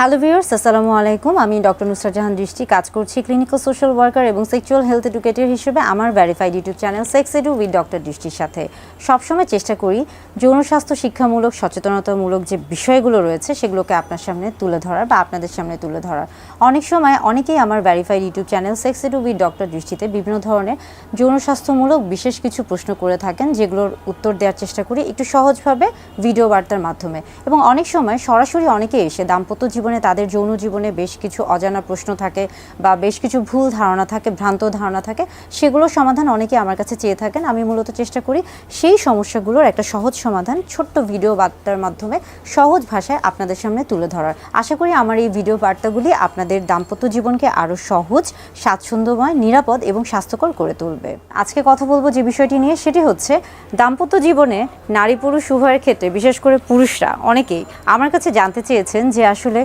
Hello viewers, আসসালামু আলাইকুম। আমি ডক্টর নুসরাত জাহান দৃষ্টি কাজ করছি ক্লিনিক্যাল সোশ্যাল ওয়ার্কার এবং সেক্সুয়াল হেলথ এডুকেটর হিসেবে আমার verified YouTube channel sex edu with doctor দৃষ্টির সাথে সবসময় চেষ্টা করি যৌন স্বাস্থ্য শিক্ষামূলক সচেতনতামূলক যে বিষয়গুলো রয়েছে সেগুলোকে আপনার সামনে তুলে ধরার বা আপনাদের সামনে তুলে ধরার। অনেক সময় অনেকেই আমার verified YouTube channel sex edu with doctor দৃষ্টিতে বিভিন্ন ধরনের যৌন স্বাস্থ্যমূলক বিশেষ কিছু প্রশ্ন করে থাকেন, যেগুলোর উত্তর দেওয়ার চেষ্টা করি একটু সহজভাবে ভিডিও বার্তার মাধ্যমে। এবং অনেক সময় সরাসরি অনেকে এসে দাম্পত্য জীবনে তাদের যৌন জীবনে বেশ কিছু অজানা প্রশ্ন থাকে বা বেশ কিছু ভুল ধারণা থাকে, ভ্রান্ত ধারণা থাকে, সেগুলোর সমাধান অনেকে আমার কাছে চেয়ে থাকেন। আমি মূলত চেষ্টা করি সেই সমস্যাগুলোর একটা সহজ সমাধান ছোট্ট ভিডিও বার্তার মাধ্যমে সহজ ভাষায় আপনাদের সামনে তুলে ধরার। আশা করি আমার এই ভিডিও বার্তাগুলি আপনাদের দাম্পত্য জীবনকে আরও সহজ, স্বাচ্ছন্দ্যময়, নিরাপদ এবং স্বাস্থ্যকর করে তুলবে। আজকে কথা বলবো যে বিষয়টি নিয়ে, সেটি হচ্ছে দাম্পত্য জীবনে নারী পুরুষ উভয়ের ক্ষেত্রে, বিশেষ করে পুরুষরা অনেকেই আমার কাছে জানতে চেয়েছেন যে আসলে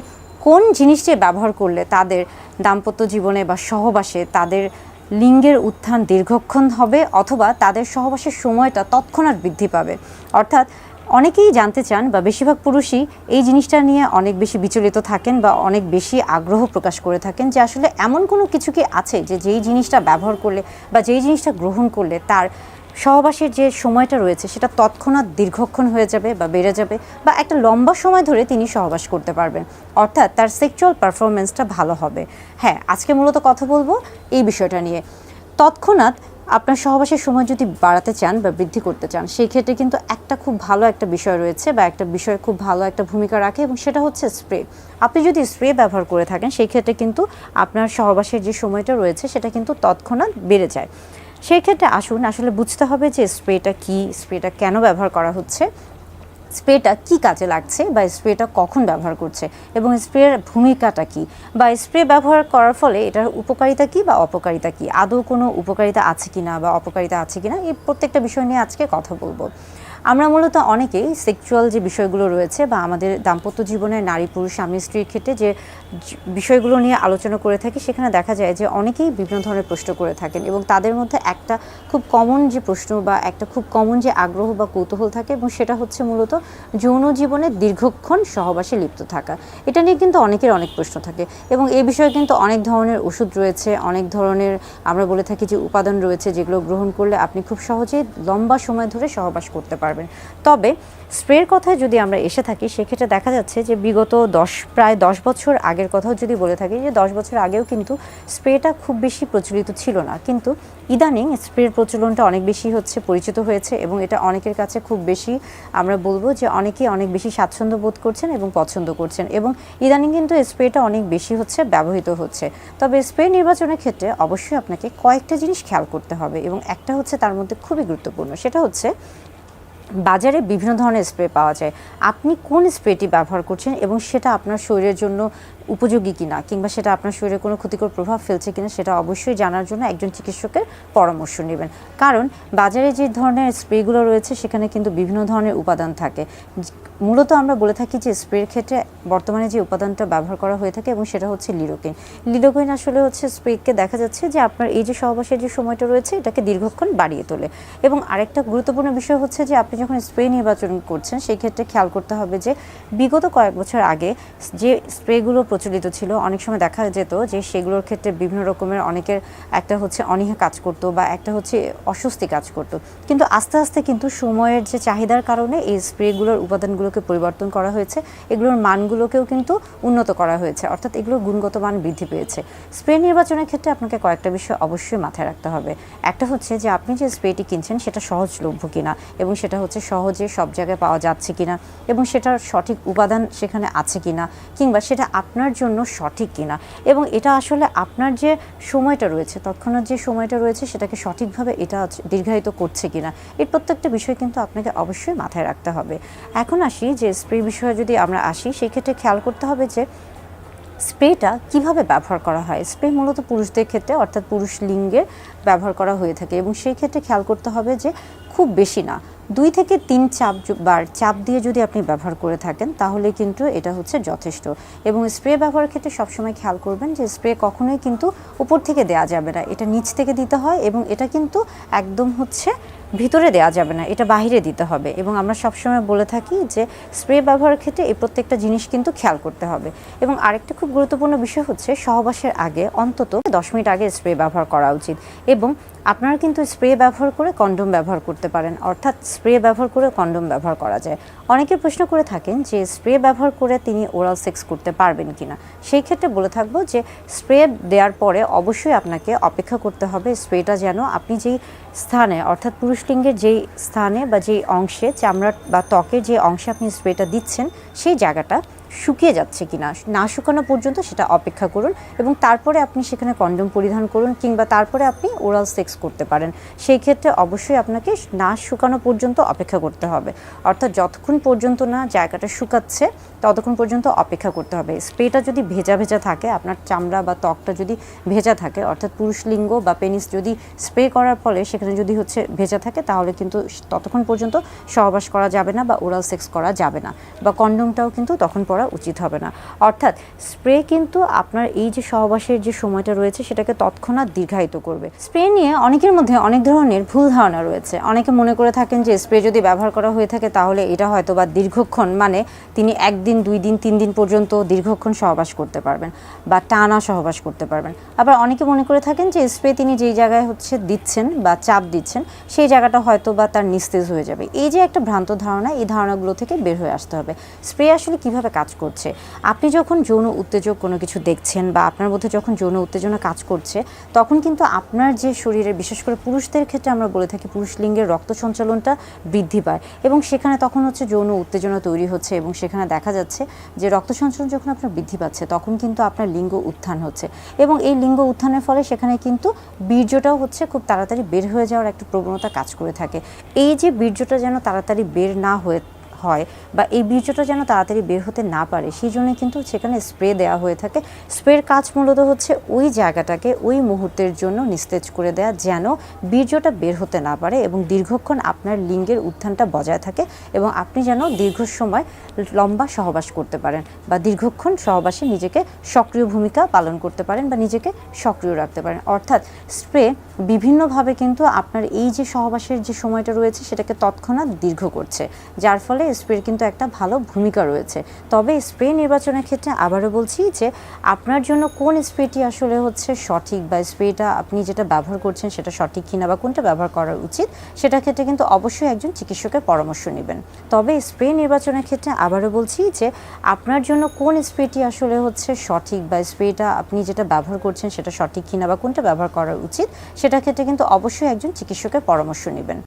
কোন জিনিসটি ব্যবহার করলে তাদের দাম্পত্য জীবনে বা সহবাসে তাদের লিঙ্গের উত্থান দীর্ঘক্ষণ হবে অথবা তাদের সহবাসের সময়টা তৎক্ষণাৎ বৃদ্ধি পাবে। অর্থাৎ অনেকেই জানতে চান বা বেশিরভাগ পুরুষই এই জিনিসটা নিয়ে অনেক বেশি বিচলিত থাকেন বা অনেক বেশি আগ্রহ প্রকাশ করে থাকেন যে আসলে এমন কোনো কিছু কি আছে যে যেই জিনিসটা ব্যবহার করলে বা যেই জিনিসটা গ্রহণ করলে তার সহবাসের যে সময়টা রয়েছে সেটা তৎক্ষণাৎ দীর্ঘক্ষণ হয়ে যাবে বা বেড়ে যাবে বা একটা লম্বা সময় ধরে তিনি সহবাস করতে পারবেন, অর্থাৎ তার সেক্সুয়াল পারফরমেন্সটা ভালো হবে। হ্যাঁ, আজকে মূলত কথা বলবো এই বিষয়টা নিয়ে। তৎক্ষণাৎ আপনার সহবাসের সময় যদি বাড়াতে চান বা বৃদ্ধি করতে চান, সেই ক্ষেত্রে কিন্তু একটা খুব ভালো একটা বিষয় রয়েছে বা একটা বিষয় খুব ভালো একটা ভূমিকা রাখে, এবং সেটা হচ্ছে স্প্রে। আপনি যদি স্প্রে ব্যবহার করে থাকেন সেই ক্ষেত্রে কিন্তু আপনার সহবাসের যে সময়টা রয়েছে সেটা কিন্তু তৎক্ষণাৎ বেড়ে যায়। সেই ক্ষেত্রে আসুন আসলে বুঝতে হবে যে স্প্রেটা কী, স্প্রেটা কেন ব্যবহার করা হচ্ছে, স্প্রেটা কী কাজে লাগছে বা স্প্রেটা কখন ব্যবহার করছে এবং স্প্রের ভূমিকাটা কী, বা স্প্রে ব্যবহার করার ফলে এটার উপকারিতা কী বা অপকারিতা কী, আদৌ কোনো উপকারিতা আছে কি না বা অপকারিতা আছে কি না, এই প্রত্যেকটা বিষয় নিয়ে আজকে কথা বলবো। আমরা মূলত অনেকেই সেক্সুয়াল যে বিষয়গুলো রয়েছে বা আমাদের দাম্পত্য জীবনে নারী পুরুষ স্বামী স্ত্রীর ক্ষেত্রে যে বিষয়গুলো নিয়ে আলোচনা করে থাকি, সেখানে দেখা যায় যে অনেকেই বিভিন্ন ধরনের প্রশ্ন করে থাকেন এবং তাদের মধ্যে একটা খুব কমন যে প্রশ্ন বা একটা খুব কমন যে আগ্রহ বা কৌতূহল থাকে, এবং সেটা হচ্ছে মূলত যৌন জীবনে দীর্ঘক্ষণ সহবাসে লিপ্ত থাকা। এটা নিয়ে কিন্তু অনেকের অনেক প্রশ্ন থাকে এবং এই বিষয়ে কিন্তু অনেক ধরনের ওষুধ রয়েছে, অনেক ধরনের আমরা বলে থাকি যে উপাদান রয়েছে, যেগুলো গ্রহণ করলে আপনি খুব সহজেই লম্বা সময় ধরে সহবাস করতে পারবেন। তবে স্প্রের কথায় যদি আমরা এসে থাকি, সেক্ষেত্রে দেখা যাচ্ছে যে বিগত প্রায় 10 বছর আগের কথাও যদি বলে থাকি, যে 10 বছর আগেও কিন্তু স্প্রেটা খুব বেশি প্রচলিত ছিল না, কিন্তু ইদানিং স্প্রের প্রচলনটা অনেক বেশি হচ্ছে, পরিচিত হয়েছে এবং এটা অনেকের কাছে খুব বেশি, আমরা বলবো যে অনেকেই অনেক বেশি স্বাচ্ছন্দ্য বোধ করছেন এবং পছন্দ করছেন, এবং ইদানিং কিন্তু স্প্রেটা অনেক বেশি হচ্ছে, ব্যবহৃত হচ্ছে। তবে স্প্রে নির্বাচনের ক্ষেত্রে অবশ্যই আপনাকে কয়েকটা জিনিস খেয়াল করতে হবে, এবং একটা হচ্ছে তার মধ্যে খুবই গুরুত্বপূর্ণ, সেটা হচ্ছে বাজারে বিভিন্ন ধরনের স্প্রে পাওয়া যায়। আপনি কোন স্প্রেটি ব্যবহার করছেন এবং সেটা আপনার শরীরের জন্য উপযোগী কিনা, কিংবা সেটা আপনার শরীরে কোনো ক্ষতিকর প্রভাব ফেলছে কিনা, সেটা অবশ্যই জানার জন্য একজন চিকিৎসকের পরামর্শ নেবেন। কারণ বাজারে যে ধরনের স্প্রেগুলো রয়েছে সেখানে কিন্তু বিভিন্ন ধরনের উপাদান থাকে। মূলত আমরা বলে থাকি যে স্প্রের ক্ষেত্রে বর্তমানে যে উপাদানটা ব্যবহার করা হয়ে থাকে এবং সেটা হচ্ছে লিডোকেইন। লিডোকেইন আসলে হচ্ছে স্প্রেকে দেখা যাচ্ছে যে আপনার এই যে সহবাসের যে সময়টা রয়েছে এটাকে দীর্ঘক্ষণ বাড়িয়ে তোলে। এবং আরেকটা গুরুত্বপূর্ণ বিষয় হচ্ছে যে আপনি যখন স্প্রে নির্বাচন করছেন সেই ক্ষেত্রে খেয়াল করতে হবে যে বিগত কয়েক বছর আগে যে স্প্রেগুলো প্রচলিত ছিল, অনেক সময় দেখা যেত যে সেগুলোর ক্ষেত্রে বিভিন্ন রকমের অনেকের একটা হচ্ছে অনীহা কাজ করতো বা একটা হচ্ছে অস্বস্তি কাজ করতো, কিন্তু আস্তে আস্তে কিন্তু সময়ের যে চাহিদার কারণে এই স্প্রেগুলোর উপাদানগুলোকে পরিবর্তন করা হয়েছে, এগুলোর মানগুলোকেও কিন্তু উন্নত করা হয়েছে, অর্থাৎ এগুলোর গুণগত মান বৃদ্ধি পেয়েছে। স্প্রে নির্বাচনের ক্ষেত্রে আপনাকে কয়েকটা বিষয় অবশ্যই মাথায় রাখতে হবে। একটা হচ্ছে যে আপনি যে স্প্রেটি কিনছেন সেটা সহজলভ্য কিনা, এবং সেটা হচ্ছে সহজে সব জায়গায় পাওয়া যাচ্ছে কিনা, এবং সেটার সঠিক উপাদান সেখানে আছে কিনা, কিংবা সেটা আপনার জন্য সঠিক কিনা, এবং এটা আসলে আপনার যে সময়টা রয়েছে, তৎক্ষণাৎ যে সময়টা রয়েছে সেটাকে সঠিকভাবে এটা দীর্ঘায়িত করছে কিনা, এই প্রত্যেকটা বিষয় কিন্তু আপনাকে অবশ্যই মাথায় রাখতে হবে। এখন আসি যে স্প্রে বিষয়ে যদি আমরা আসি, সেই ক্ষেত্রে খেয়াল করতে হবে যে স্প্রেটা কিভাবে ব্যবহার করা হয়। স্প্রে মূলত পুরুষদের ক্ষেত্রে অর্থাৎ পুরুষ লিঙ্গে ব্যবহার করা হয়ে থাকে, এবং সেই ক্ষেত্রে খেয়াল করতে হবে যে খুব বেশি না, 2 থেকে 3 বার চাপ দিয়ে যদি আপনি ব্যবহার করে থাকেন তাহলে কিন্তু এটা হচ্ছে যথেষ্ট। এবং স্প্রে ব্যবহারের ক্ষেত্রে সবসময় খেয়াল করবেন যে স্প্রে কখনোই কিন্তু উপর থেকে দেওয়া যাবে না, এটা নিচ থেকে দিতে হয়, এবং এটা কিন্তু একদম হচ্ছে ভিতরে দেওয়া যাবে না, এটা বাহিরে দিতে হবে। এবং আমরা সবসময় বলে থাকি যে স্প্রে ব্যবহারের ক্ষেত্রে এই প্রত্যেকটা জিনিস কিন্তু খেয়াল করতে হবে। এবং আরেকটা খুব গুরুত্বপূর্ণ বিষয় হচ্ছে সহবাসের আগে অন্তত 10 মিনিট আগে স্প্রে ব্যবহার করা উচিত। এবং আপনারা কিন্তু স্প্রে ব্যবহার করে কন্ডোম ব্যবহার করতে পারেন, অর্থাৎ স্প্রে ব্যবহার করে কন্ডোম ব্যবহার করা যায়। অনেকে প্রশ্ন করে থাকেন যে স্প্রে ব্যবহার করে তিনি ওরাল সেক্স করতে পারবেন কিনা। সেই ক্ষেত্রে বলে থাকবো যে স্প্রে দেওয়ার পরে অবশ্যই আপনাকে অপেক্ষা করতে হবে স্প্রেটা যেন আপনি যেই স্থানে, অর্থাৎ পুরুষলিঙ্গের যেই স্থানে বা যেই অংশে, চামড়া বা ত্বকের যে অংশে আপনি স্প্রেটা দিচ্ছেন সেই জায়গাটা শুকিয়ে যাচ্ছে কিনা, না শুকানো পর্যন্ত সেটা অপেক্ষা করুন। এবং তারপরে আপনি সেখানে কন্ডোম পরিধান করুন, কিংবা তারপরে আপনি ওরাল সেক্স করতে পারেন। সেই ক্ষেত্রে অবশ্যই আপনাকে না শুকানো পর্যন্ত অপেক্ষা করতে হবে, অর্থাৎ যতক্ষণ পর্যন্ত না জায়গাটা শুকাচ্ছে ততক্ষণ পর্যন্ত অপেক্ষা করতে হবে। স্প্রেটা যদি ভেজা ভেজা থাকে, আপনার চামড়া বা ত্বকটা যদি ভেজা থাকে, অর্থাৎ পুরুষলিঙ্গ বা পেনিস যদি স্প্রে করার ফলে সেখানে যদি ভেজা থাকে, তাহলে কিন্তু ততক্ষণ পর্যন্ত সহবাস করা যাবে না বা ওরাল সেক্স করা যাবে না, বা কন্ডোমটাও কিন্তু তখন পরা উচিত হবে না। অর্থাৎ স্প্রে কিন্তু আপনার এই যে সহবাসের যে সময়টা রয়েছে সেটাকে তৎক্ষণাৎ দীর্ঘায়িত করবে। স্প্রে নিয়ে অনেকের মধ্যে অনেক ধরনের ভুল ধারণা রয়েছে। অনেকে মনে করে থাকেন যে স্প্রে যদি ব্যবহার করা হয়ে থাকে তাহলে এটা হয়তো বা দীর্ঘক্ষণ, মানে তিনি 1 দিন 2 দিন 3 দিন পর্যন্ত দীর্ঘক্ষণ সহবাস করতে পারবেন বা টানা সহবাস করতে পারবেন। আবার অনেকে মনে করে থাকেন যে স্প্রে তিনি যেই জায়গায় দিচ্ছেন বা চাপ দিচ্ছেন সেই জায়গাটা হয়তো বা তার নিস্তেজ হয়ে যাবে। এই যে একটা ভ্রান্ত ধারণা, এই ধারণাগুলো থেকে বের হয়ে আসতে হবে। স্প্রে আসলে কিভাবে কাজ করছে, আপনি যখন যৌন উত্তেজক কোনো কিছু দেখছেন বা আপনার মধ্যে যখন যৌন উত্তেজনা কাজ করছে, তখন কিন্তু আপনার যে শরীরে, বিশেষ করে পুরুষদের ক্ষেত্রে আমরা বলে থাকি পুরুষলিঙ্গের রক্ত সঞ্চালনটা বৃদ্ধি পায় এবং সেখানে তখন যৌন উত্তেজনা তৈরি হচ্ছে এবং সেখানে দেখা যাচ্ছে যে রক্ত সঞ্চালন যখন আপনার বৃদ্ধি পাচ্ছে তখন কিন্তু আপনার লিঙ্গ উত্থান হচ্ছে এবং এই লিঙ্গ উত্থানের ফলে সেখানে কিন্তু বীর্যটাও খুব তাড়াতাড়ি বের হয়ে যাওয়ার একটা প্রবণতা কাজ করে থাকে। এই যে বীর্যটা যেন তাড়াতাড়ি বের না হয় বা এই বীর্যটা যেন তাড়াতাড়ি বের হতে না পারে, সেই জন্য কিন্তু সেখানে স্প্রে দেওয়া হয়ে থাকে। স্প্রের কাজ মূলত ওই জায়গাটাকে ওই মুহূর্তের জন্য নিস্তেজ করে দেয়া, যেন বীর্যটা বের হতে না পারে এবং দীর্ঘক্ষণ আপনার লিঙ্গের উত্থানটা বজায় থাকে এবং আপনি যেন দীর্ঘ সময় লম্বা সহবাস করতে পারেন বা দীর্ঘক্ষণ সহবাসে নিজেকে সক্রিয় ভূমিকা পালন করতে পারেন বা নিজেকে সক্রিয় রাখতে পারেন। অর্থাৎ স্প্রে বিভিন্নভাবে কিন্তু আপনার এই যে সহবাসের যে সময়টা রয়েছে সেটাকে তৎক্ষণাৎ দীর্ঘ করছে, যার ফলে স্প্রের কিন্তু একটা ভালো ভূমিকা রয়েছে। তবে স্প্রে নির্বাচনের ক্ষেত্রে আবারও বলছি যে আপনার জন্য কোন স্প্রেটি আসলে সঠিক, বা স্প্রেটা আপনি যেটা ব্যবহার করছেন সেটা সঠিক কিনা বা কোনটা ব্যবহার করা উচিত, সেটার ক্ষেত্রে কিন্তু অবশ্যই একজন চিকিৎসকের পরামর্শ নেবেন। তবে স্প্রে নির্বাচনের ক্ষেত্রে আবারও বলছি যে আপনার জন্য কোন স্প্রেটি আসলে সঠিক, বা স্প্রেটা আপনি যেটা ব্যবহার করছেন সেটা সঠিক কিনা বা কোনটা ব্যবহার করা উচিত, সেটার ক্ষেত্রে কিন্তু অবশ্যই একজন চিকিৎসকের পরামর্শ নেবেন।